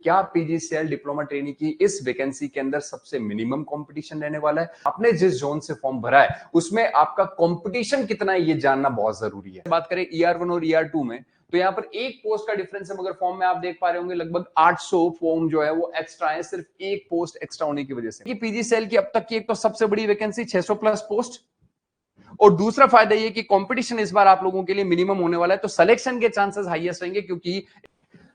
क्या PGCL diploma trainee की इस वैकेंसी के अंदर सबसे मिनिमम कंपटीशन रहने वाला है। आपने जिस जोन से फॉर्म भरा है उसमें आपका कंपटीशन कितना है ये जानना बहुत जरूरी है। बात करें ER1 और ER2 में तो यहाँ पर एक पोस्ट का डिफरेंस है, मगर फॉर्म में आप देख पा रहे होंगे लगभग 800 फॉर्म जो है वो एक्स्ट्रा है, सिर्फ एक पोस्ट एक्स्ट्रा होने की वजह से। पीजीसीएल की अब तक की एक तो सबसे बड़ी वैकेंसी 600 प्लस पोस्ट, और दूसरा फायदा ये कि कंपटीशन इस बार आप लोगों के लिए मिनिमम होने वाला है, तो सिलेक्शन के चांसेस हाईएस्ट रहेंगे। क्योंकि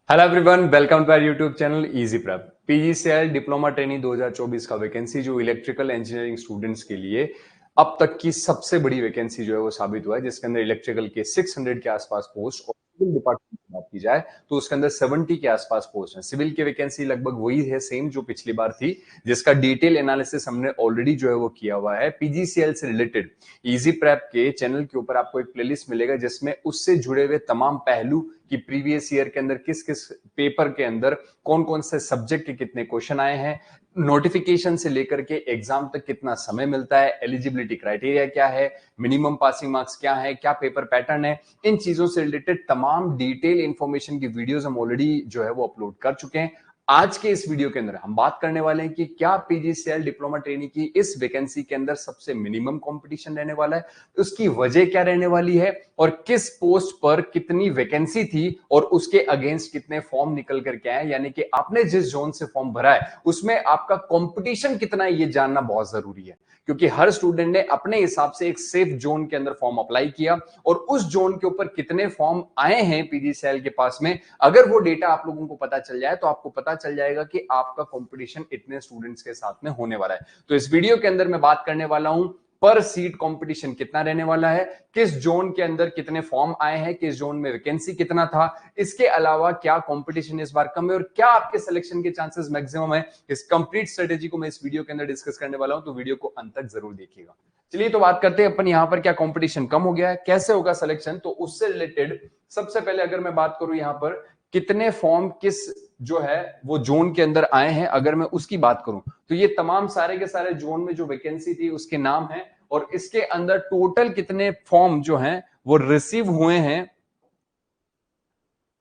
hello everyone, welcome to our YouTube channel easy prep. PGCL diploma trainee 2024 का वैकेंसी जो इलेक्ट्रिकल इंजीनियरिंग स्टूडेंट्स के लिए अब तक की सबसे बड़ी वैकेंसी जो है वो साबित हुआ है, जिसके अंदर इलेक्ट्रिकल के 600 के आसपास पोस्ट और सिविल डिपार्टमेंट की बात की जाए तो उसके अंदर 70 के आसपास पोस्ट है। सिविल की वैकेंसी लगभग वही है, सेम जो पिछली बार थी, जिसका डिटेल एनालिसिस हमने ऑलरेडी जो है वो किया हुआ है। पीजीसीएल से रिलेटेड इजी प्रेप के चैनल के ऊपर आपको एक प्लेलिस्ट मिलेगा जिसमें उससे जुड़े हुए तमाम पहलू कि प्रीवियस ईयर के अंदर किस किस पेपर के अंदर कौन कौन से सब्जेक्ट के कितने क्वेश्चन आए हैं, नोटिफिकेशन से लेकर के एग्जाम तक कितना समय मिलता है, एलिजिबिलिटी क्राइटेरिया क्या है, मिनिमम पासिंग मार्क्स क्या है, क्या पेपर पैटर्न है, इन चीजों से रिलेटेड तमाम डिटेल इंफॉर्मेशन की वीडियोस हम ऑलरेडी जो है वो अपलोड कर चुके हैं। आज के इस वीडियो के अंदर हम बात करने वाले हैं कि क्या पीजीसीएल डिप्लोमा ट्रेनी की इस वैकेंसी के अंदर सबसे मिनिमम कंपटीशन रहने वाला है, उसकी वजह क्या रहने वाली है, और किस पोस्ट पर कितनी वैकेंसी थी और उसके अगेंस्ट कितने फॉर्म निकल करके आए, यानी कि आपने जिस जोन से फॉर्म भरा है उसमें आपका कंपटीशन कितना है ये जानना बहुत जरूरी है। क्योंकि हर स्टूडेंट ने अपने हिसाब से एक सेफ जोन के अंदर फॉर्म अप्लाई किया और उस जोन के ऊपर कितने फॉर्म आए हैं पीजीसीएल के पास में, अगर वो डेटा आप लोगों को पता चल जाए तो आपको पता चल जाएगा कि आपका कंपटीशन इतने स्टूडेंट्स के साथ में होने वाला है। तो इस वीडियो के अंदर मैं बात करने वाला हूं पर सीट कंपटीशन कितना रहने वाला है, किस जोन के अंदर कितने फॉर्म आए हैं, किस जोन में वैकेंसी कितना था, इसके अलावा क्या कंपटीशन इस बार कम है और क्या आपके सिलेक्शन के चांसेस मैक्सिमम है। इस कंप्लीट स्ट्रेटेजी को मैं इस वीडियो के अंदर डिस्कस करने वाला हूं, तो वीडियो को अंत तक जरूर देखिएगा। चलिए तो बात करते हैं अपन यहां पर क्या कंपटीशन कम हो गया है, कैसे होगा सिलेक्शन। तो उससे रिलेटेड सबसे पहले अगर मैं बात करूं यहां पर कितने फॉर्म किस जो है वो जोन के अंदर आए हैं, अगर मैं उसकी बात करूं तो ये तमाम सारे के सारे जोन में जो वैकेंसी थी उसके नाम है और इसके अंदर टोटल कितने फॉर्म जो हैं वो रिसीव हुए हैं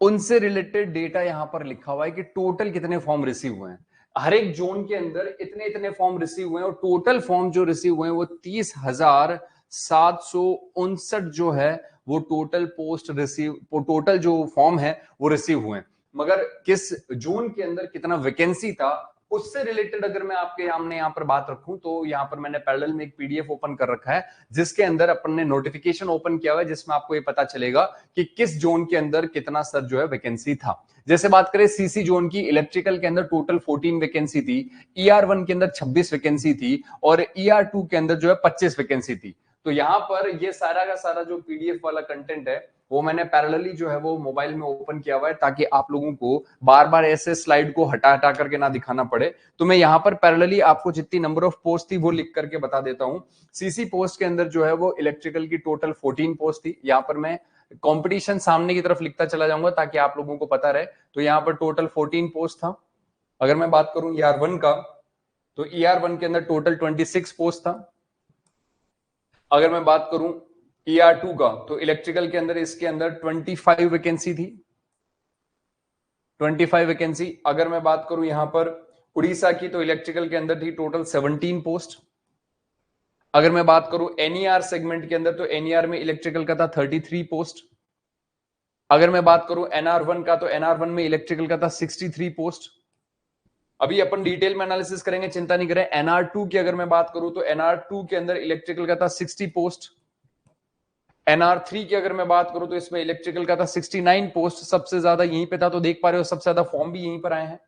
उनसे रिलेटेड डेटा यहां पर लिखा हुआ है कि टोटल कितने फॉर्म रिसीव हुए हैं। हर एक जोन के अंदर इतने इतने फॉर्म रिसीव हुए हैं और टोटल फॉर्म जो रिसीव हुए हैं वो 30,759 जो है वो टोटल पोस्ट रिसीव, टोटल जो फॉर्म है वो रिसीव हुए हैं। मगर किस जोन के अंदर कितना वैकेंसी था उससे रिलेटेड अगर मैं आपके सामने यहाँ पर बात रखूं तो यहाँ पर मैंने पैरेलल में एक पीडीएफ ओपन कर रखा है जिसके अंदर अपन ने नोटिफिकेशन ओपन किया हुआ है, जिसमें आपको ये पता चलेगा कि किस जोन के अंदर कितना सर जो है वैकेंसी था। जैसे बात करें सीसी जोन की, इलेक्ट्रिकल के अंदर टोटल 14 वैकेंसी थी, ER1 के अंदर 26 वैकेंसी थी और ER2 के अंदर जो है 25 वैकेंसी थी। तो यहाँ पर ये सारा का सारा जो पीडीएफ वाला कंटेंट है वो मैंने पैरेलली जो है वो मोबाइल में ओपन किया हुआ है ताकि आप लोगों को बार बार ऐसे स्लाइड को हटा हटा करके ना दिखाना पड़े। तो मैं यहाँ पर पैरेलली आपको जितनी नंबर ऑफ पोस्ट थी वो लिख करके बता देता हूँ। सीसी पोस्ट के अंदर जो है वो इलेक्ट्रिकल की टोटल 14 पोस्ट थी। यहाँ पर मैं कंपटीशन सामने की तरफ लिखता चला जाऊंगा ताकि आप लोगों को पता रहे। तो यहाँ पर टोटल 14 पोस्ट था। अगर मैं बात करूं ER1 का तो ER1 के अंदर टोटल 26 पोस्ट था। अगर मैं बात करूं ER2 का तो इलेक्ट्रिकल के अंदर इसके अंदर 25 वैकेंसी थी, 25 वैकेंसी। अगर मैं बात करूं यहां पर उड़ीसा की तो इलेक्ट्रिकल के अंदर थी टोटल 17 पोस्ट। अगर मैं बात करूं NER सेगमेंट के अंदर तो NER में इलेक्ट्रिकल का था 33 पोस्ट। अगर मैं बात करूं NR1 का तो NR1 में इलेक्ट्रिकल का था 63 पोस्ट। अभी अपन डिटेल में एनालिसिस करेंगे, चिंता नहीं करें। NR2 की अगर मैं बात करूं तो NR2 के अंदर इलेक्ट्रिकल का था 60 पोस्ट। NR3 की अगर मैं बात करूं तो इसमें इलेक्ट्रिकल का था 69 पोस्ट, सबसे ज्यादा यहीं पे था। तो देख पा रहे हो सबसे ज्यादा फॉर्म भी यहीं पर आए हैं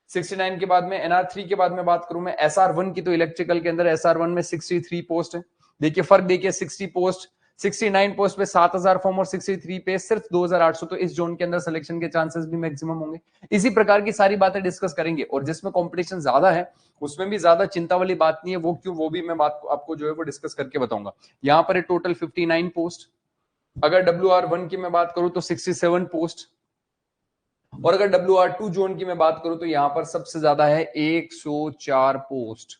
69 के बाद में। NR3 के बाद में बात करूं मैं SR1 की तो इलेक्ट्रिकल के अंदर SR1 में 63 पोस्ट है। देखिए फर्क देखिए, 60 पोस्ट 69 पोस्ट पे 7,000 फॉर्म और 63 पे सिर्फ 2,800। तो इस जोन के अंदर सिलेक्शन के चांसेस भी मैक्सिमम होंगे। इसी प्रकार की सारी बातें डिस्कस करेंगे और जिसमें कंपटीशन ज्यादा है उसमें भी ज्यादा चिंता वाली बात नहीं है। वो क्यों, वो भी मैं बात आपको जो है वो डिस्कस करके बताऊंगा। यहाँ पर टोटल 59 पोस्ट। अगर WR1 की मैं बात करूं तो 67 पोस्ट और अगर WR2 जोन की मैं बात करूं तो यहां पर सबसे ज्यादा है 104 पोस्ट।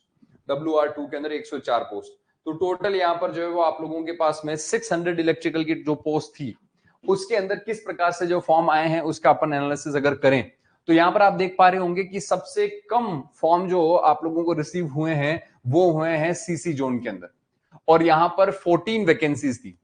WR2 के अंदर 104 पोस्ट। तो टोटल यहां पर जो है वो आप लोगों के पास में 600 इलेक्ट्रिकल की जो पोस्ट थी उसके अंदर किस प्रकार से जो फॉर्म आए हैं उसका अपन एनालिसिस अगर करें तो यहां पर आप देख पा रहे होंगे कि सबसे कम फॉर्म जो आप लोगों को रिसीव हुए हैं वो हुए हैं सीसी जोन के अंदर, और यहां पर 14 वैकेंसीज थी।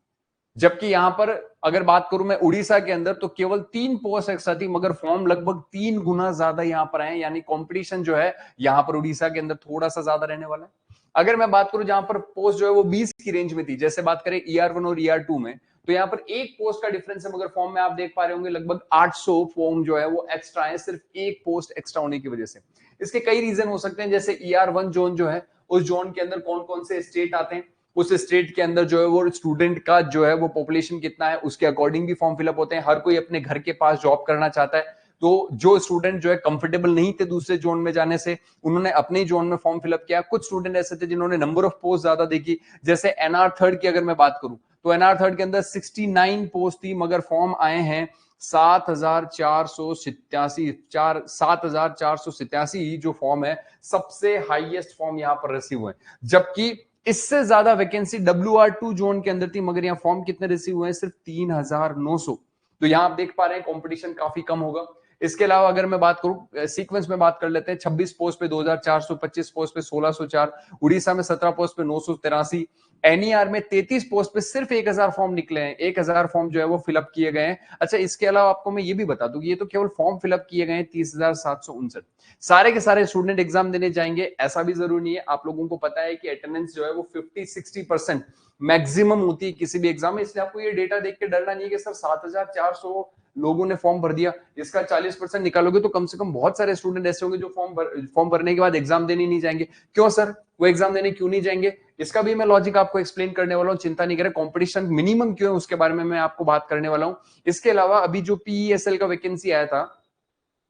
जबकि यहां पर अगर बात करूं मैं उड़ीसा के अंदर तो केवल 3 पोस्ट एक्स्ट्रा थी, मगर फॉर्म लगभग 3 गुना ज्यादा यहां पर आए, यानी कंपटीशन जो है यहां पर उड़ीसा के अंदर थोड़ा सा ज्यादा रहने वाला है। अगर मैं बात करूं जहां पर पोस्ट जो है वो 20 की रेंज में थी, जैसे बात करें ER1 और ER2 में, तो यहां पर एक पोस्ट का डिफरेंस है, मगर फॉर्म में आप देख पा रहे होंगे लगभग 800 फॉर्म जो है वो एक्स्ट्रा है, सिर्फ एक पोस्ट एक्स्ट्रा होने की वजह से। इसके कई रीजन हो सकते हैं, जैसे ER1 जोन जो है उस जोन के अंदर कौन कौन से स्टेट आते हैं, उस स्टेट के अंदर जो है वो स्टूडेंट का जो है वो पॉपुलेशन कितना है उसके अकॉर्डिंग भी फॉर्म फिलअप होते हैं। हर कोई अपने घर के पास जॉब करना चाहता है, तो जो स्टूडेंट जो है कंफर्टेबल नहीं थे दूसरे जोन में जाने से, उन्होंने अपने जोन में फॉर्म फिलअप किया। कुछ स्टूडेंट ऐसे थे जिन्होंने नंबर ऑफ पोस्ट ज्यादा देखी, जैसे एनआर थर्ड की अगर मैं बात करूं तो एनआर थर्ड के अंदर 69 पोस्ट थी, मगर फॉर्म आए हैं 7,487 जो फॉर्म है सबसे हाईएस्ट फॉर्म यहां पर रिसीव हुए। जबकि इससे ज्यादा वैकेंसी WR2 जोन के अंदर थी, मगर यहाँ फॉर्म कितने रिसीव हुए हैं, सिर्फ 3,900। तो यहां आप देख पा रहे हैं कंपटीशन काफी कम होगा। इसके अलावा अगर मैं बात करूं सीक्वेंस में बात कर लेते हैं, 26 पोस्ट पे 2,400, 25 पोस्ट पे 1,604, उड़ीसा में 17 पोस्ट पे 983, एनईआर में 33 पोस्ट पे सिर्फ 1,000 फॉर्म निकले हैं, 1,000 फॉर्म जो है वो फिलअप किए गए हैं। अच्छा, इसके अलावा आपको मैं ये भी बता दूं कि ये तो केवल फॉर्म फिलअप किए गए हैं 30,759। सारे के सारे स्टूडेंट एग्जाम देने जाएंगे ऐसा भी जरूरी नहीं है। आप लोगों को पता है कि अटेंडेंस जो है वो 50-60% मैक्सिमम होती है किसी भी एग्जाम में, इसलिए आपको ये डेटा देख के डरना नहीं है कि सर 7,400 लोगों ने फॉर्म भर दिया, इसका 40% निकालोगे तो कम से कम बहुत सारे स्टूडेंट ऐसे होंगे जो फॉर्म भरने के बाद एग्जाम देने नहीं जाएंगे। क्यों सर, वो एग्जाम देने क्यों नहीं जाएंगे, इसका भी मैं लॉजिक आपको एक्सप्लेन करने वाला हूं, चिंता नहीं करें। कंपटीशन मिनिमम क्यों है उसके बारे में मैं आपको बात करने वाला हूं। इसके अलावा अभी जो PESL का वैकेंसी आया था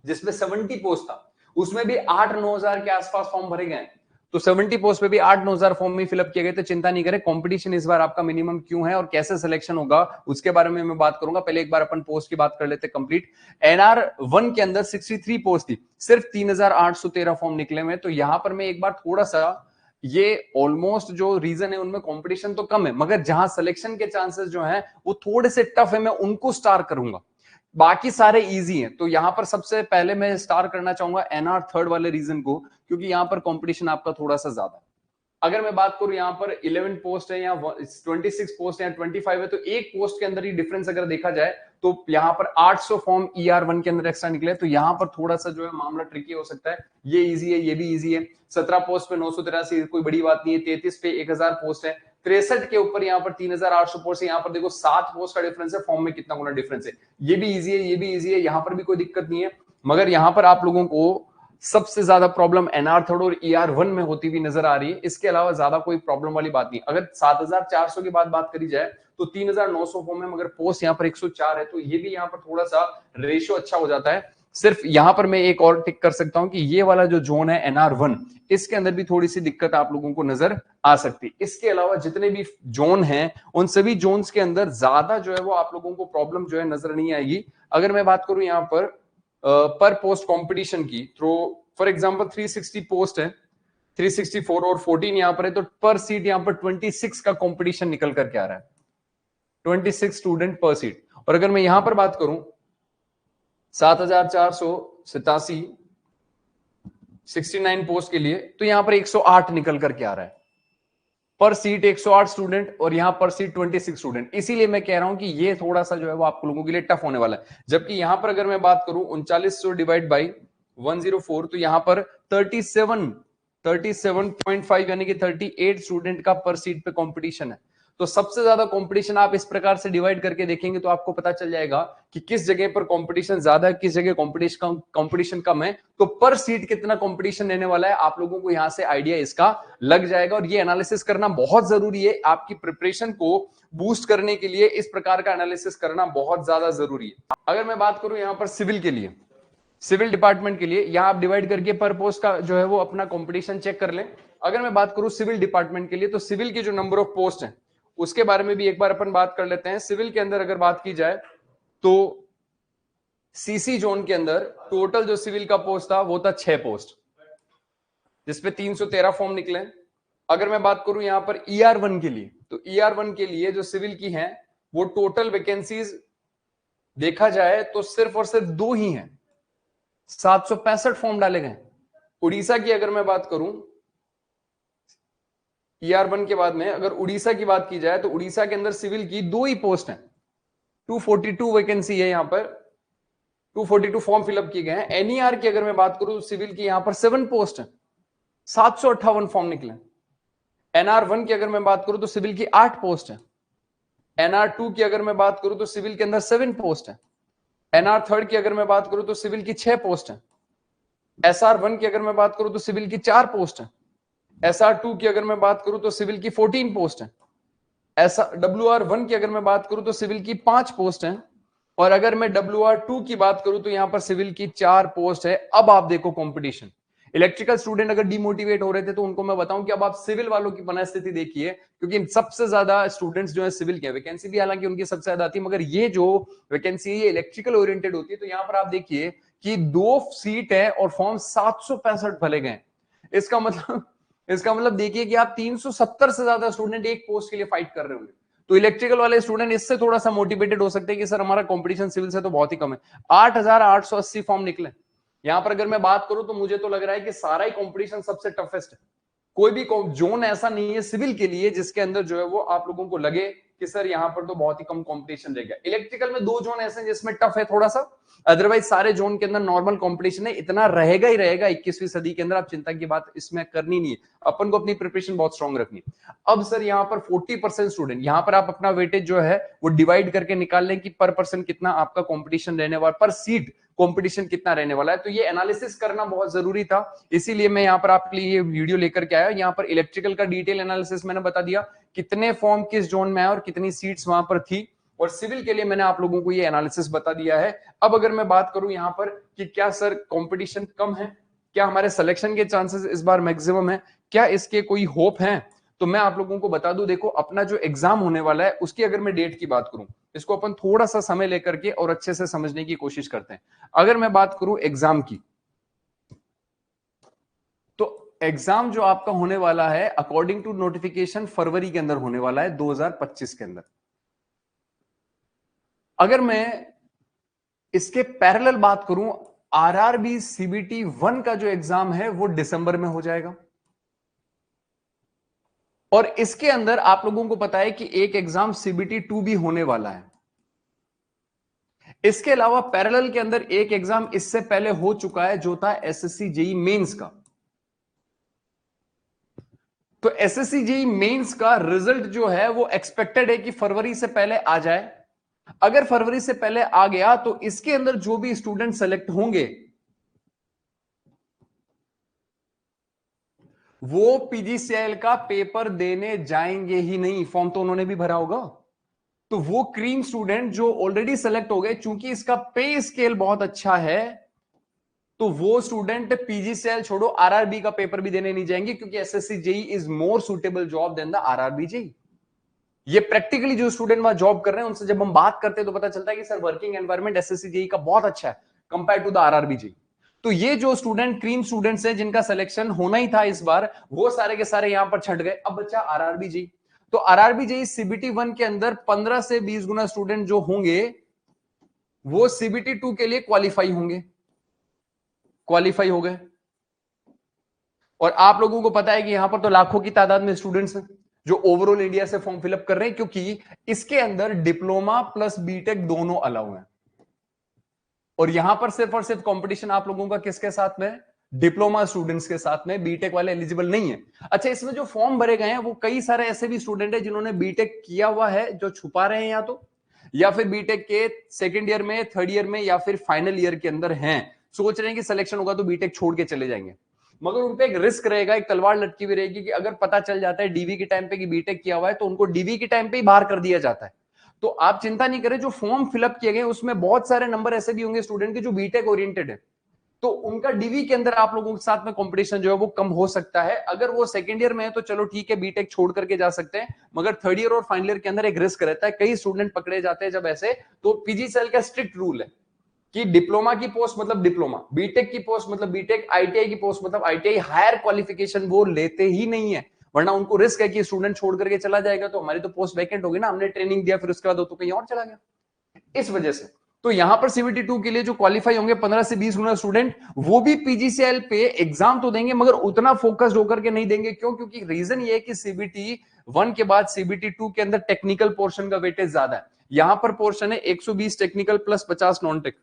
जिसमें 70 पोस्ट था, उसमें भी 8-9 हजार के आसपास फॉर्म भरे गए। तो 70 पोस्ट पे भी 8-9 हजार फॉर्म में फिलअप किए गए। तो चिंता नहीं करें, कंपटीशन इस बार आपका मिनिमम क्यों है और कैसे सिलेक्शन होगा उसके बारे में मैं बात करूंगा। पहले एक बार अपन पोस्ट की बात कर लेते हैं कंप्लीट। NR1 के अंदर 63 पोस्ट थी, सिर्फ 3,813 फॉर्म निकले हुए। तो यहां पर मैं एक बार थोड़ा सा, ये ऑलमोस्ट जो रीजन है उनमें कंपटीशन तो कम है, मगर जहां सिलेक्शन के चांसेस जो हैं वो थोड़े से टफ है, मैं उनको स्टार करूंगा, बाकी सारे इजी हैं। तो यहां पर सबसे पहले मैं स्टार करना चाहूंगा एनआर थर्ड वाले रीजन को, क्योंकि यहां पर कंपटीशन आपका थोड़ा सा ज्यादा है। अगर मैं बात करूं यहां पर 11 पोस्ट है या 26 पोस्ट है या 25 है, तो एक पोस्ट के अंदर ही डिफरेंस अगर देखा जाए तो यहां पर 800 फॉर्म ER1 के अंदर एक्स्ट्रा निकले। तो यहां पर थोड़ा सा जो है मामला ट्रिकी हो सकता है। ये इजी है, ये भी इजी है। 17 पोस्ट पे 983 कोई बड़ी बात नहीं है। 33 पे 1,000 पोस्ट है। 63 के ऊपर यहाँ पर 3,800 पोस्ट है। यहाँ पर देखो 7 पोस्ट का डिफरेंस है, फॉर्म में कितना गुना डिफरेंस है। ये भी इजी है, ये भी इजी है, यहाँ पर भी कोई दिक्कत नहीं है। मगर यहाँ पर आप लोगों को सबसे ज्यादा प्रॉब्लम एनआर थर्ड और ER1 में होती हुई नजर आ रही है। इसके अलावा ज्यादा कोई प्रॉब्लम वाली बात नहीं। अगर 7,400 की बात करी जाए तो 3,900 फॉर्म है, मगर पोस्ट यहाँ पर 104 है, तो ये भी यहाँ पर थोड़ा सा रेशियो अच्छा हो जाता है। सिर्फ यहां पर मैं एक और टिक कर सकता हूं कि ये वाला जो जोन है NR1, इसके अंदर भी थोड़ी सी दिक्कत आप लोगों को नजर आ सकती है। इसके अलावा जितने भी जोन हैं उन सभी जोन्स के अंदर ज्यादा जो है वो आप लोगों को प्रॉब्लम जो है नजर नहीं आएगी। अगर मैं बात करूं यहाँ पर पोस्ट कंपटीशन की, तो फॉर एग्जांपल 360 पोस्ट है, 364 और 14 यहां पर है, तो पर सीट यहां पर 26 का कंपटीशन निकल करके आ रहा है, 26 स्टूडेंट पर सीट। और अगर मैं यहां पर बात करूं 7,487 69 पोस्ट के लिए, तो यहां पर 108 निकल करके आ रहा है पर सीट, 108 स्टूडेंट, और यहां पर सीट 26 स्टूडेंट। इसीलिए मैं कह रहा हूं कि ये थोड़ा सा जो है वो आप लोगों के लिए टफ होने वाला है। जबकि यहां पर अगर मैं बात करूं 3900 डिवाइड बाई 104, तो यहां पर 37.5 यानी कि 38 स्टूडेंट का पर सीट पे कंपटीशन है। तो सबसे ज्यादा कंपटीशन आप इस प्रकार से डिवाइड करके देखेंगे तो आपको पता चल जाएगा कि किस जगह पर कंपटीशन ज्यादा है, किस जगह कंपटीशन कम है। तो पर सीट कितना कंपटीशन रहने वाला है आप लोगों को यहां से आइडिया इसका लग जाएगा। और ये एनालिसिस करना बहुत जरूरी है, आपकी प्रिपरेशन को बूस्ट करने के लिए इस प्रकार का एनालिसिस करना बहुत ज्यादा जरूरी है। अगर मैं बात करूं यहां पर सिविल के लिए, सिविल डिपार्टमेंट के लिए, यहां आप डिवाइड करके पर पोस्ट का जो है वो अपना कंपटीशन चेक कर लें। अगर मैं बात करूं सिविल डिपार्टमेंट के लिए, तो सिविल की जो नंबर ऑफ पोस्ट है उसके बारे में भी एक बार अपन बात कर लेते हैं। सिविल के अंदर अगर बात की जाए तो सीसी जोन के अंदर टोटल जो सिविल का पोस्ट था वो था 6 पोस्ट, जिसपे 313 फॉर्म निकले। अगर मैं बात करूं यहां पर ER1 के लिए, तो ER1 के लिए जो सिविल की है वो टोटल वैकेंसीज देखा जाए तो सिर्फ और सिर्फ 2 ही हैं। 765 फॉर्म डाले गए। उड़ीसा की अगर मैं बात करूं, ER1 के बाद में अगर उड़ीसा की बात की जाए तो उड़ीसा के अंदर सिविल की 2 ही पोस्ट है, 242 वैकेंसी है, यहां पर 242 फॉर्म फिलअप किए गए हैं। NER की अगर मैं बात करूं तो सिविल की यहां पर 7 पोस्ट है, 758 फॉर्म निकले। NR1 की अगर मैं बात करूं तो सिविल की 8 पोस्ट है। NR2 की अगर मैं बात करूं तो सिविल के अंदर 7 पोस्ट है। NR3 की अगर मैं बात करूं तो सिविल की 6 पोस्ट है। SR1 की अगर मैं बात करूं तो सिविल की 4 पोस्ट है। SR2 की अगर मैं बात करूं तो सिविल की 14 पोस्ट है। WR1 की अगर मैं बात करूं तो सिविल की 5 पोस्ट है। और अगर मैं WR2 की बात करूं तो यहां पर सिविल की 4 पोस्ट है। अब आप देखो कंपटीशन, इलेक्ट्रिकल स्टूडेंट अगर डिमोटिवेट हो रहे थे तो उनको मैं बताऊं कि अब आप सिविल वालों की मनस्थिति देखिए, क्योंकि सबसे ज्यादा स्टूडेंट्स जो है सिविल के, वैकेंसी भी हालांकि उनकी सबसे ज्यादा आती है, मगर ये जो वैकेंसी है ये इलेक्ट्रिकल ओरिएंटेड होती है। तो यहां पर आप देखिए कि 2 सीट है और फॉर्म 765 भरे गए। इसका मतलब देखिए कि आप 370 से ज्यादा स्टूडेंट एक पोस्ट के लिए फाइट कर रहे होंगे। तो इलेक्ट्रिकल वाले स्टूडेंट इससे थोड़ा सा मोटिवेटेड हो सकते हैं कि सर हमारा कंपटीशन सिविल से तो बहुत ही कम है। 8880 फॉर्म निकले। यहां पर अगर मैं बात करूं तो मुझे तो लग रहा है कि सारा ही कंपटीशन सबसे टफेस्ट है। कोई भी जोन ऐसा नहीं है सिविल के लिए जिसके अंदर जो है वो आप लोगों को लगे कि सर यहां पर तो बहुत ही कम कंपटीशन रहेगा। इलेक्ट्रिकल में 2 जोन ऐसे हैं जिसमें टफ है थोड़ा सा, अदरवाइज सारे जोन के अंदर नॉर्मल कंपटीशन है। इतना रहेगा ही रहेगा 21वीं सदी के अंदर, आप चिंता की बात इसमें करनी नहीं है। अपन को अपनी प्रिपरेशन बहुत स्ट्रांग रखनी है। अब सर यहां पर 40% स्टूडेंट, यहां पर आप अपना वेटेज जो है वो डिवाइड करके निकाल लें कि पर पर्सन कितना आपका कंपटीशन रहने वाला, पर सीट कंपटीशन कितना रहने वाला है। तो ये एनालिसिस करना बहुत जरूरी था, इसीलिए मैं यहां पर आपके लिए ये वीडियो लेकर के आया। यहां पर इलेक्ट्रिकल का डिटेल एनालिसिस मैंने बता दिया, कितने फॉर्म किस जोन में है और कितनी सीट्स वहां पर थी। और सिविल के लिए मैंने आप लोगों को ये एनालिसिस बता दिया है। अब अगर मैं बात करूं यहां पर कि क्या सर कंपटीशन कम है, क्या हमारे सिलेक्शन के चांसेस इस बार मैक्सिमम है, क्या इसके कोई होप है, तो मैं आप लोगों को बता दूं, देखो अपना जो एग्जाम होने वाला है उसकी अगर मैं डेट की बात करूं, इसको अपन थोड़ा सा समय लेकर के और अच्छे से समझने की कोशिश करते हैं। अगर मैं बात करूं एग्जाम की, तो एग्जाम जो आपका होने वाला है अकॉर्डिंग टू नोटिफिकेशन फरवरी के अंदर होने वाला है, 2025 के अंदर। अगर मैं इसके पैरेलल बात करूं, आरआरबी सीबीटी 1 का जो एग्जाम है वो दिसंबर में हो जाएगा। और इसके अंदर आप लोगों को पता है कि एक एग्जाम सीबीटी 2 भी होने वाला है। इसके अलावा पैरेलल के अंदर एक एग्जाम इससे पहले हो चुका है जो था एसएससी जेई मेंस का। तो एसएससी जेई मेंस का रिजल्ट जो है वो एक्सपेक्टेड है कि फरवरी से पहले आ जाए। अगर फरवरी से पहले आ गया तो इसके अंदर जो भी स्टूडेंट सेलेक्ट होंगे वो पीजीसीएल का पेपर देने जाएंगे ही नहीं, फॉर्म तो उन्होंने भी भरा होगा। तो वो क्रीम स्टूडेंट जो ऑलरेडी सेलेक्ट हो गए, चूंकि इसका पे स्केल बहुत अच्छा है, तो वो स्टूडेंट पीजीसीएल छोड़ो आरआरबी का पेपर भी देने नहीं जाएंगे, क्योंकि SSC JE is more suitable job than the RRB JE. ये प्रैक्टिकली जो स्टूडेंट वहां जॉब कर रहे हैं उनसे जब हम बात करते हैं तो पता चलता है कि sir working environment SSC JE का बहुत अच्छा है compare to the RRB JE. तो ये जो स्टूडेंट क्रीम स्टूडेंट्स हैं जिनका सिलेक्शन होना ही था इस बार, वो सारे के सारे यहां पर छट गए। अब बच्चा आरआरबी जेई। तो आरआरबी जेई सीबीटी 1 के अंदर 15 से 20 गुना स्टूडेंट जो होंगे वो सीबीटी 2 के लिए क्वालिफाई होंगे, क्वालिफाई हो गए। और आप लोगों को पता है कि यहां पर तो लाखों की तादाद में स्टूडेंट्स हैं जो ओवरऑल इंडिया से फॉर्म फिलअप कर रहे हैं, क्योंकि इसके अंदर डिप्लोमा प्लस बीटेक दोनों अलाउ हैं। और यहां पर सिर्फ और सिर्फ कंपटीशन आप लोगों का किसके साथ में, डिप्लोमा स्टूडेंट्स के साथ में, बीटेक वाले एलिजिबल नहीं है। अच्छा, इसमें जो फॉर्म भरे गए हैं वो कई सारे ऐसे भी स्टूडेंट है जिन्होंने बीटेक किया हुआ है, जो छुपा रहे हैं या फिर बीटेक के सेकंड ईयर में, थर्ड ईयर में या फिर फाइनल ईयर के अंदर हैं, सोच रहे हैं कि सिलेक्शन होगा तो बीटेक छोड़ के चले जाएंगे। मगर उन पे एक रिस्क रहेगा, एक तलवार लटकी हुई रहेगी कि अगर पता चल जाता है डीवी के टाइम पे कि बीटेक किया हुआ है तो उनको डीवी के टाइम पे ही बाहर कर दिया जाता है। तो आप चिंता नहीं करें, जो फॉर्म फिलअप किए गए उसमें बहुत सारे नंबर ऐसे भी होंगे स्टूडेंट के जो बीटेक ओरिएंटेड है, तो उनका डीवी के अंदर आप लोगों के साथ में कंपटीशन जो है वो कम हो सकता है। अगर वो सेकंड ईयर में है तो चलो ठीक है, बीटेक छोड़ करके जा सकते हैं, मगर थर्ड ईयर और फाइनल ईयर के अंदर एक रिस्क रहता है, कई स्टूडेंट पकड़े जाते हैं जब ऐसे। तो पीजीसीएल का स्ट्रिक्ट रूल है कि डिप्लोमा की पोस्ट मतलब डिप्लोमा, बीटेक की पोस्ट मतलब बीटेक, आईटीआई की पोस्ट मतलब आईटीआई, हायर क्वालिफिकेशन वो लेते ही नहीं है। वरना उनको रिस्क है कि स्टूडेंट छोड़ करके चला जाएगा तो हमारी तो पोस्ट वैकेंट होगी ना, हमने ट्रेनिंग दिया फिर उसके बाद वो तो कहीं और चला गया, इस वजह से। तो यहां पर सीबीटी 2 के लिए जो क्वालिफाई होंगे 15 से 20 स्टूडेंट, वो भी पीजीसीएल पे एग्जाम तो देंगे मगर उतना फोकस्ड होकर के नहीं देंगे। क्यों? क्योंकि रीजन ये है कि सीबीटी 1 के बाद सीबीटी 2 के अंदर टेक्निकल पोर्शन का वेटेज ज्यादा है। यहां पर पोर्शन है 120 टेक्निकल प्लस 50 नॉन टेक।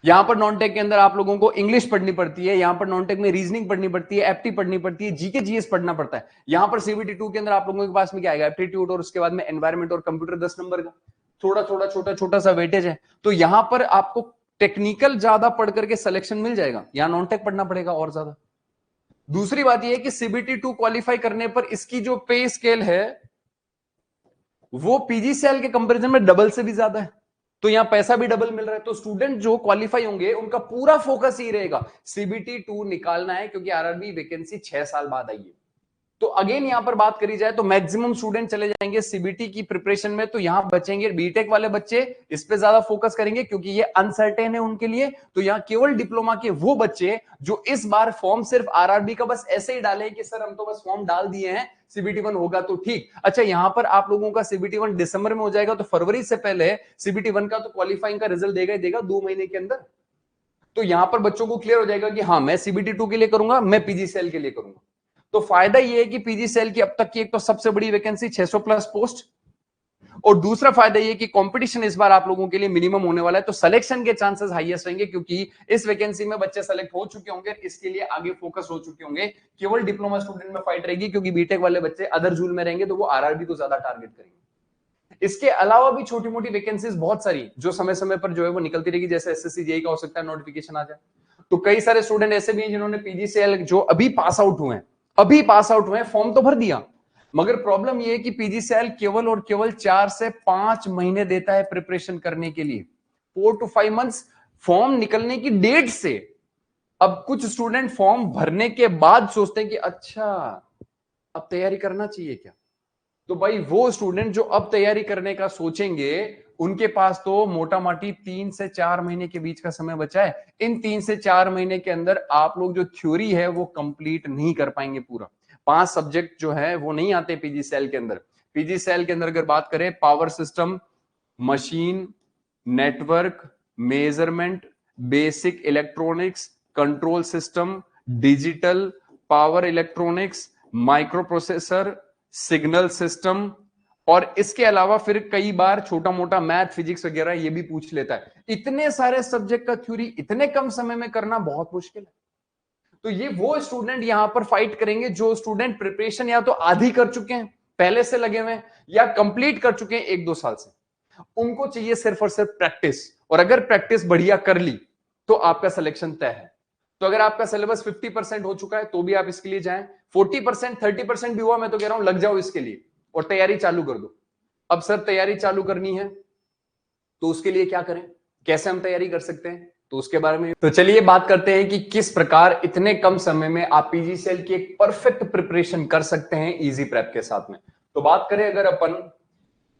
यहां पर नॉन टेक के अंदर आप लोगों को इंग्लिश पढ़नी पड़ती है, यहां पर नॉन टेक में रीजनिंग पढ़नी पड़ती है, एप्टी पढ़नी पड़ती है, जीके जीएस पढ़ना पड़ता है। यहां पर सीबीटी 2 के अंदर आप लोगों के पास में क्या आएगा? एप्टीट्यूड और उसके बाद में एनवायरमेंट और कंप्यूटर 10 नंबर का थोड़ा थोड़ा छोटा छोटा सा वेटेज है। तो यहां पर आपको टेक्निकल ज्यादा पढ़ करके सिलेक्शन मिल जाएगा, यहां नॉन टेक पढ़ना पड़ेगा और ज्यादा। दूसरी बात यह है कि सीबीटी 2 क्वालिफाई करने पर इसकी जो पे स्केल है वो पीजीसीएल के कंपैरिजन में डबल से भी ज्यादा है। तो यहां पैसा भी डबल मिल रहा है। तो स्टूडेंट जो क्वालिफाई होंगे उनका पूरा फोकस ही रहेगा सीबीटी 2 निकालना है, क्योंकि आरआरबी वैकेंसी 6 साल बाद आई है। तो अगेन यहां पर बात करी जाए तो मैक्सिमम स्टूडेंट चले जाएंगे सीबीटी की प्रिपरेशन में, तो यहां बचेंगे बीटेक वाले बच्चे, इस पे ज्यादा फोकस करेंगे क्योंकि ये अनसर्टेन है उनके लिए। तो यहां केवल डिप्लोमा के वो बच्चे जो इस बार फॉर्म सिर्फ आरआरबी का बस ऐसे ही डाले कि सर हम तो बस फॉर्म डाल दिए हैं, सीबीटी 1 होगा तो ठीक। अच्छा, यहां पर आप लोगों का सीबीटी 1 दिसंबर में हो जाएगा, तो फरवरी से पहले सीबीटी 1 का तो क्वालिफाइंग का रिजल्ट देगा ही देगा 2 महीने के अंदर। तो यहां पर बच्चों को क्लियर हो जाएगा कि हाँ मैं सीबीटी 2 के लिए करूंगा, मैं पीजीसीएल के लिए करूंगा। तो फायदा यह है कि पीजीसीएल की अब तक की एक तो सबसे बड़ी वैकेंसी 600 प्लस पोस्ट, और दूसरा फायदा यह कि कंपटीशन इस बार आप लोगों के लिए मिनिमम होने वाला है, तो सिलेक्शन के चांसेस हाईएस्ट रहेंगे क्योंकि इस वैकेंसी में बच्चे सेलेक्ट हो चुके होंगे, इसके लिए आगे फोकस हो चुके होंगे। केवल डिप्लोमा स्टूडेंट में फाइट रहेगी क्योंकि बीटेक वाले बच्चे अदर जूल में रहेंगे, तो वो आरआरबी को ज्यादा टारगेट करेंगे। इसके अलावा भी छोटी मोटी वैकेंसीज बहुत सारी जो समय समय पर जो है वो निकलती रहेगी, जैसे एसएससी जेई का हो सकता है नोटिफिकेशन आ जाए। तो कई सारे स्टूडेंट ऐसे भी हैं जिन्होंने पीजीसीएल जो अभी पास आउट हुए हैं, फॉर्म तो भर दिया, मगर प्रॉब्लम यह है कि पीजीसीएल केवल और केवल 4 से 5 महीने देता है प्रिपरेशन करने के लिए, 4 to 5 मंथ्स फॉर्म निकलने की डेट से। अब कुछ स्टूडेंट फॉर्म भरने के बाद सोचते हैं कि अच्छा अब तैयारी करना चाहिए क्या। तो भाई वो स्टूडेंट जो अब तैयारी करने का सोचेंगे उनके पास तो मोटा माटी 3 से 4 महीने के बीच का समय बचा है। इन 3 से 4 महीने के अंदर आप लोग जो थ्योरी है वो कंप्लीट नहीं कर पाएंगे पूरा। 5 सब्जेक्ट जो है वो नहीं आते पीजीसीएल के अंदर। पीजीसीएल के अंदर अगर बात करें, power system, machine, network, measurement, basic electronics, control system, digital, power electronics, micro processor, signal system, और इसके अलावा फिर कई बार छोटा मोटा मैथ फिजिक्स वगैरह ये भी पूछ लेता है। इतने सारे सब्जेक्ट का थ्योरी इतने कम समय में करना बहुत मुश्किल है। तो ये वो स्टूडेंट यहां पर फाइट करेंगे जो स्टूडेंट प्रिपरेशन या तो आधी कर चुके हैं, पहले से लगे हुए हैं, या कंप्लीट कर चुके हैं 1-2 साल से। उनको चाहिए सिर्फ और सिर्फ प्रैक्टिस, और अगर प्रैक्टिस बढ़िया कर ली तो आपका सिलेक्शन तय है। तो अगर आपका सिलेबस 50% हो चुका है तो भी आप इसके लिए जाएं, 40% 30% भी हुआ, मैं तो कह रहा हूं लग जाओ इसके लिए और तैयारी चालू कर दो। अब सर तैयारी चालू करनी है तो उसके लिए क्या करें, कैसे हम तैयारी कर सकते हैं, तो उसके बारे में तो चलिए बात करते हैं कि किस प्रकार इतने कम समय में आप पीजीसीएल की एक परफेक्ट प्रिपरेशन कर सकते हैं इजी प्रेप के साथ में। तो बात करें अगर अपन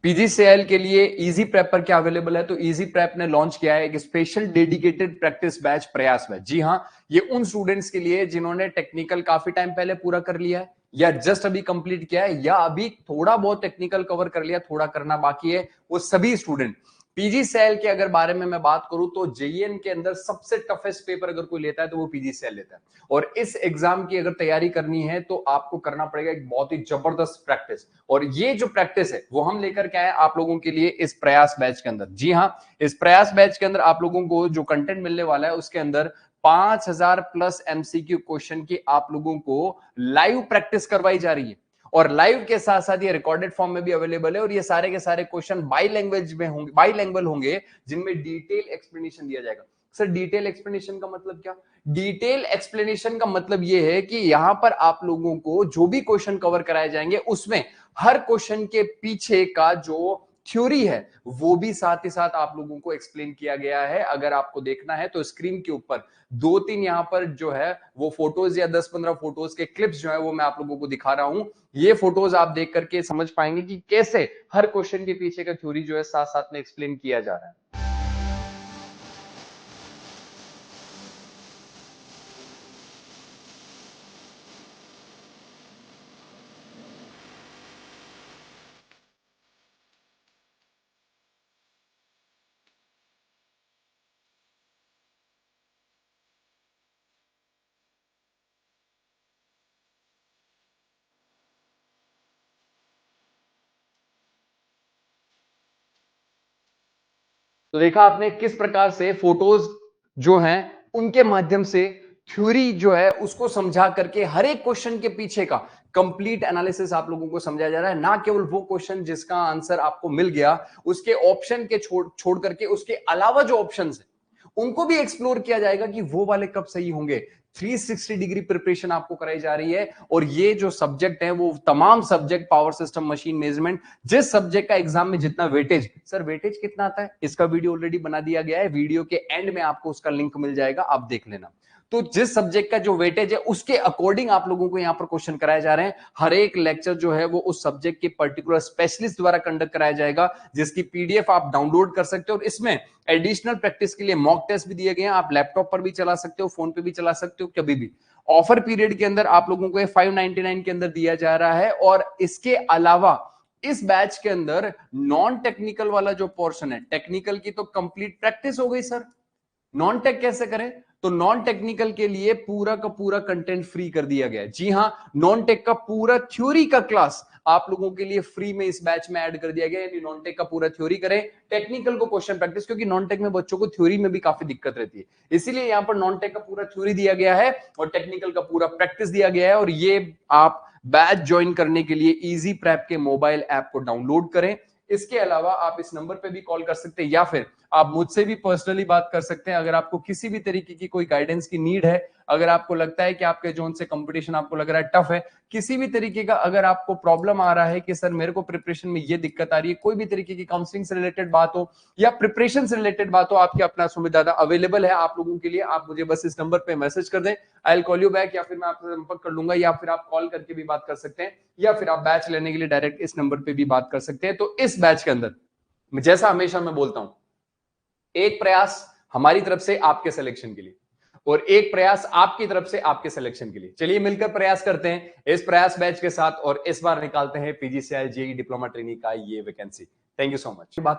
पीजीसीएल के लिए इजी प्रेप पर क्या अवेलेबल है, तो इजी प्रेप ने लॉन्च किया है एक स्पेशल डेडिकेटेड प्रैक्टिस बैच, प्रयास बैच। जी हां, ये उन स्टूडेंट्स के लिए जिन्होंने टेक्निकल काफी टाइम पहले पूरा कर लिया है, या जस्ट अभी कंप्लीट किया है, या अभी थोड़ा बहुत टेक्निकल कवर कर लिया, थोड़ा करना बाकी है, वो सभी स्टूडेंट। पीजीसीएल के अगर बारे में मैं बात करूं तो जेईएन के अंदर सबसे टफेस्ट पेपर अगर कोई लेता है तो वो पीजीसीएल लेता है। और इस एग्जाम की अगर तैयारी करनी है तो आपको करना पड़ेगा एक बहुत ही जबरदस्त प्रैक्टिस, और ये जो प्रैक्टिस है वो हम लेकर के आए आप लोगों के लिए इस प्रयास बैच के अंदर। जी हां, इस प्रयास बैच के अंदर आप लोगों को जो कंटेंट मिलने वाला है उसके अंदर 5000 प्लस एमसीक्यू क्वेश्चन की आप लोगों को लाइव प्रैक्टिस करवाई जा रही है, और लाइव के साथ साथ ये रिकॉर्डेड फॉर्म में भी अवेलेबल है, और ये सारे के सारे क्वेश्चन बाई लैंग्वेज में होंगे, बाई लैंग्वेज होंगे, जिनमें डिटेल एक्सप्लेनेशन दिया जाएगा। सर डिटेल एक्सप्लेनेशन का मतलब क्या? डिटेल एक्सप्लेनेशन का मतलब यह है कि यहां पर आप लोगों को जो भी क्वेश्चन कवर कराए जाएंगे उसमें हर क्वेश्चन के पीछे का जो थ्योरी है वो भी साथ ही साथ आप लोगों को एक्सप्लेन किया गया है। अगर आपको देखना है तो स्क्रीन के ऊपर 2-3 यहां पर जो है वो फोटोज या 10-15 फोटोज के क्लिप्स जो है वो मैं आप लोगों को दिखा रहा हूं। ये फोटोज आप देख करके समझ पाएंगे कि कैसे हर क्वेश्चन के पीछे का थ्योरी जो है साथ साथ में एक्सप्लेन किया जा रहा है। तो देखा आपने किस प्रकार से फोटोज जो हैं उनके माध्यम से थ्योरी जो है उसको समझा करके हर एक क्वेश्चन के पीछे का कंप्लीट एनालिसिस आप लोगों को समझाया जा रहा है। ना केवल वो क्वेश्चन जिसका आंसर आपको मिल गया उसके ऑप्शन के छोड़ करके उसके अलावा जो ऑप्शंस है उनको भी एक्सप्लोर किया जाएगा कि वो वाले कब सही होंगे। 360 डिग्री प्रिपरेशन आपको कराई जा रही है। और ये जो सब्जेक्ट है वो तमाम subject power system machine measurement, जिस सब्जेक्ट का एग्जाम में जितना वेटेज, सर वेटेज कितना आता है इसका वीडियो ऑलरेडी बना दिया गया है, वीडियो के एंड में आपको उसका लिंक मिल जाएगा, आप देख लेना। तो जिस सब्जेक्ट का जो वेटेज है उसके अकॉर्डिंग आप लोगों को यहां पर क्वेश्चन कराए जा रहे हैं। हर एक लेक्चर जो है वो उस सब्जेक्ट के पर्टिकुलर स्पेशलिस्ट द्वारा कंडक्ट कराया जाएगा, जिसकी पीडीएफ आप डाउनलोड कर सकते हो। और इसमें एडिशनल प्रैक्टिस के लिए मॉक टेस्ट भी दिए गए हैं, आप लैपटॉप पर भी चला सकते हो, फोन पे भी चला सकते हो, कभी भी। ऑफर पीरियड के अंदर आप लोगों को 599 के अंदर दिया जा रहा है। और इसके अलावा इस बैच के अंदर नॉन टेक्निकल वाला जो पोर्शन है, टेक्निकल की तो कंप्लीट प्रैक्टिस हो गई सर, नॉन टेक कैसे करें? तो नॉन टेक्निकल के लिए पूरा का पूरा कंटेंट फ्री कर दिया गया है। जी हां, नॉन टेक का पूरा थ्योरी का क्लास आप लोगों के लिए फ्री में इस बैच में ऐड कर दिया गया है। यानी नॉन टेक का पूरा थ्योरी करें, टेक्निकल को क्वेश्चन प्रैक्टिस, क्योंकि नॉन टेक में बच्चों को थ्योरी में भी काफी दिक्कत रहती है, इसीलिए यहां पर नॉन टेक का पूरा थ्योरी दिया गया है और टेक्निकल का पूरा प्रैक्टिस दिया गया है। और ये आप बैच ज्वाइन करने के लिए इजी प्रेप के मोबाइल ऐप को डाउनलोड करें। इसके अलावा आप इस नंबर पे भी कॉल कर सकते हैं या फिर आप मुझसे भी पर्सनली बात कर सकते हैं। अगर आपको किसी भी तरीके की कोई गाइडेंस की नीड है, अगर आपको लगता है कि आपके जोन से कंपटीशन आपको लग रहा है टफ है, किसी भी तरीके का अगर आपको प्रॉब्लम आ रहा है कि सर मेरे को प्रिपरेशन में ये दिक्कत आ रही है, कोई भी तरीके की काउंसलिंग से रिलेटेड बात हो या प्रिपरेशन से रिलेटेड बात हो, आपके अपना सुमित दादा अवेलेबल है आप लोगों के लिए। आप मुझे बस इस नंबर पे मैसेज कर दें, I will call you back, या फिर मैं आपसे संपर्क कर लूंगा, या फिर आप कॉल करके भी बात कर सकते हैं, या फिर आप बैच लेने के लिए डायरेक्ट इस नंबर पे भी बात कर सकते हैं। तो इस बैच के अंदर जैसा हमेशा मैं बोलता हूं, एक प्रयास हमारी तरफ से आपके सिलेक्शन के लिए और एक प्रयास आपकी तरफ से आपके सिलेक्शन के लिए। चलिए मिलकर प्रयास करते हैं इस प्रयास बैच के साथ और इस बार निकालते हैं पीजीसीएल जेईई डिप्लोमा ट्रेनी का ये vacancy. Thank you so much.